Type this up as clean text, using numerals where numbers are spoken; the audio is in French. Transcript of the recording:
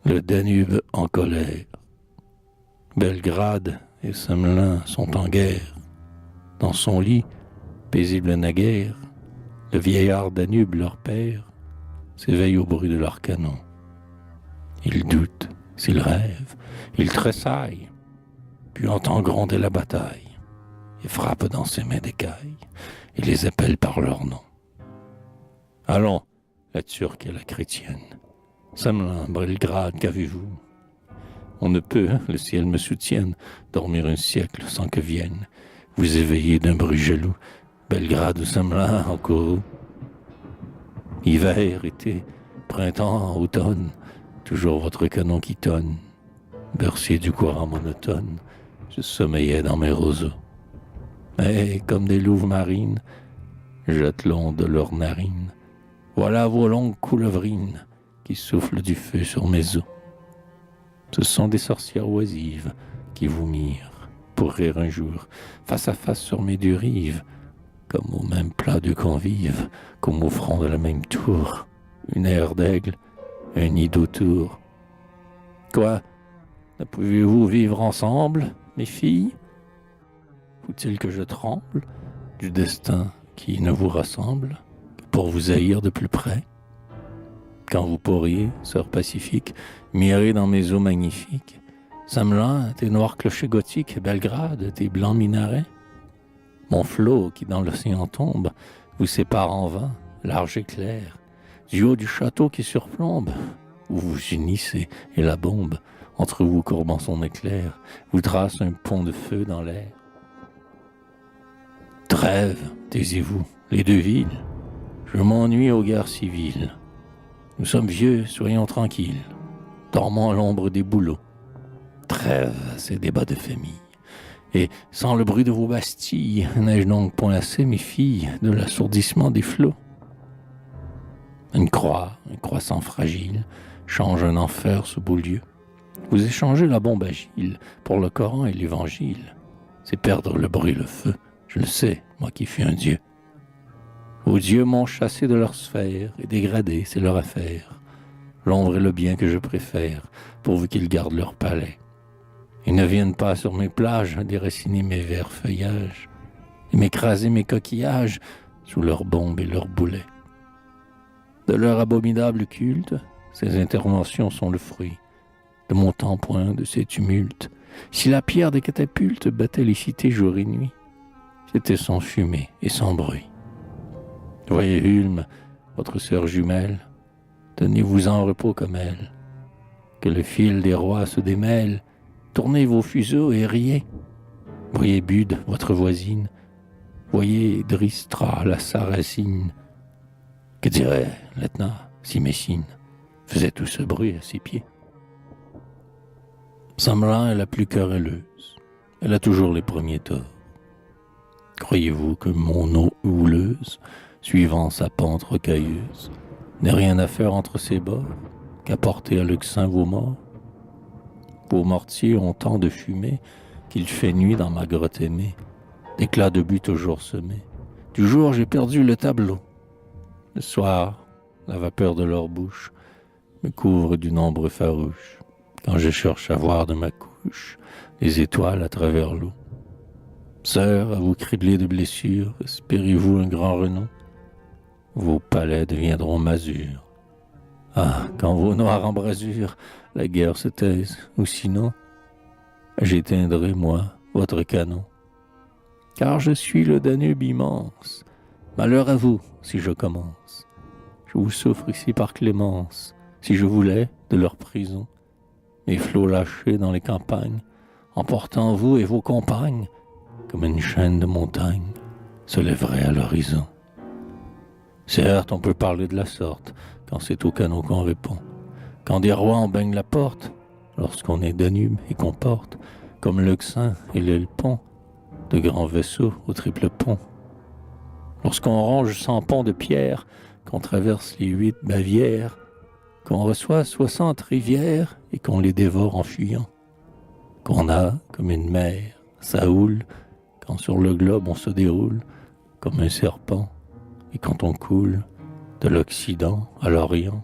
Le Danube en colère. Belgrade et Semlin sont en guerre. Dans son lit, paisible naguère, le vieillard Danube, leur père, s'éveille au bruit de leurs canons. Il doute, s'il rêve, il tressaille, puis entend gronder la bataille, et frappe dans ses mains d'écailles, et les appelle par leur nom. Allons, la turque et la chrétienne, Semlin, Belgrade, qu'avez-vous? On ne peut, le ciel me soutienne, dormir un siècle sans que vienne vous éveiller d'un bruit jaloux, Belgrade ou Semlin en courroux. Hiver, été, printemps, automne, toujours votre canon qui tonne. Bercé du courant monotone, je sommeillais dans mes roseaux. Mais comme des louves marines, jettent l'onde de leurs narines. Voilà vos longues coulevrines qui soufflent du feu sur mes os. Ce sont des sorcières oisives qui vous mirent pour rire un jour, face à face sur mes deux rives, comme au même plat de convives, comme au front de la même tour, une aire d'aigle, un nid d'autour. Quoi, ne pouvez-vous vivre ensemble, mes filles? Faut-il que je tremble du destin qui ne vous rassemble pour vous haïr de plus près? Quand vous pourriez, sœur pacifique, mirer dans mes eaux magnifiques, Semlin, tes noirs clochers gothiques, Belgrade, tes blancs minarets? Mon flot qui dans l'océan tombe, vous sépare en vain, large et clair, du haut du château qui surplombe, où vous unissez, et la bombe, entre vous courbant son éclair, vous trace un pont de feu dans l'air. Trêve, taisez-vous, les deux villes, je m'ennuie aux guerres civiles. Nous sommes vieux, soyons tranquilles, dormons à l'ombre des bouleaux. Trêve à ces débats de famille. Et sans le bruit de vos bastilles, n'ai-je donc point assez, mes filles, de l'assourdissement des flots? Une croix, un croissant fragile, change un enfer ce beau lieu. Vous échangez la bombe agile pour le Coran et l'Évangile. C'est perdre le bruit, le feu, je le sais, moi qui fus un dieu. Vos dieux m'ont chassé de leur sphère et dégradé, c'est leur affaire. L'ombre est le bien que je préfère, pourvu qu'ils gardent leur palais. Ils ne viennent pas sur mes plages déraciner mes verts feuillages et m'écraser mes coquillages sous leurs bombes et leurs boulets. De leur abominable culte, ces interventions sont le fruit de mon temps-point, de ces tumultes. Si la pierre des catapultes battait les cités jour et nuit, c'était sans fumée et sans bruit. Voyez Hulme, votre sœur jumelle, tenez-vous en repos comme elle, que le fil des rois se démêle. Tournez vos fuseaux et riez. Voyez Bude, votre voisine. Voyez Dristra, la Sarrasine. Que dirait l'Etna si Messine faisait tout ce bruit à ses pieds? Semlin est la plus querelleuse. Elle a toujours les premiers torts. Croyez-vous que mon eau houleuse, suivant sa pente rocailleuse, n'ait rien à faire entre ses bords qu'apporter à Luxin vos morts? Vos mortiers ont tant de fumée qu'il fait nuit dans ma grotte aimée, d'éclats de but toujours semés. Du jour, j'ai perdu le tableau. Le soir, la vapeur de leur bouche me couvre d'une ombre farouche, quand je cherche à voir de ma couche les étoiles à travers l'eau. Sœur, à vous criblés de blessures, espérez-vous un grand renom? Vos palais deviendront masures. Ah, quand vos noires embrasures la guerre se taise, ou sinon, j'éteindrai, moi, votre canon. Car je suis le Danube immense. Malheur à vous, si je commence. Je vous souffre ici par clémence, si je voulais, de leur prison, mes flots lâchés dans les campagnes, emportant vous et vos compagnes, comme une chaîne de montagnes, se lèverait à l'horizon. Certes, on peut parler de la sorte, quand c'est au canon qu'on répond. Quand des rois en baignent la porte, lorsqu'on est Danube et qu'on porte, comme l'Euxin et l'Helpont, de grands vaisseaux au triple pont. Lorsqu'on ronge 100 ponts de pierre, qu'on traverse les 8 Bavières, qu'on reçoit 60 rivières et qu'on les dévore en fuyant. Qu'on a, comme une mer, ça houle, quand sur le globe on se déroule, comme un serpent, et quand on coule de l'Occident à l'Orient.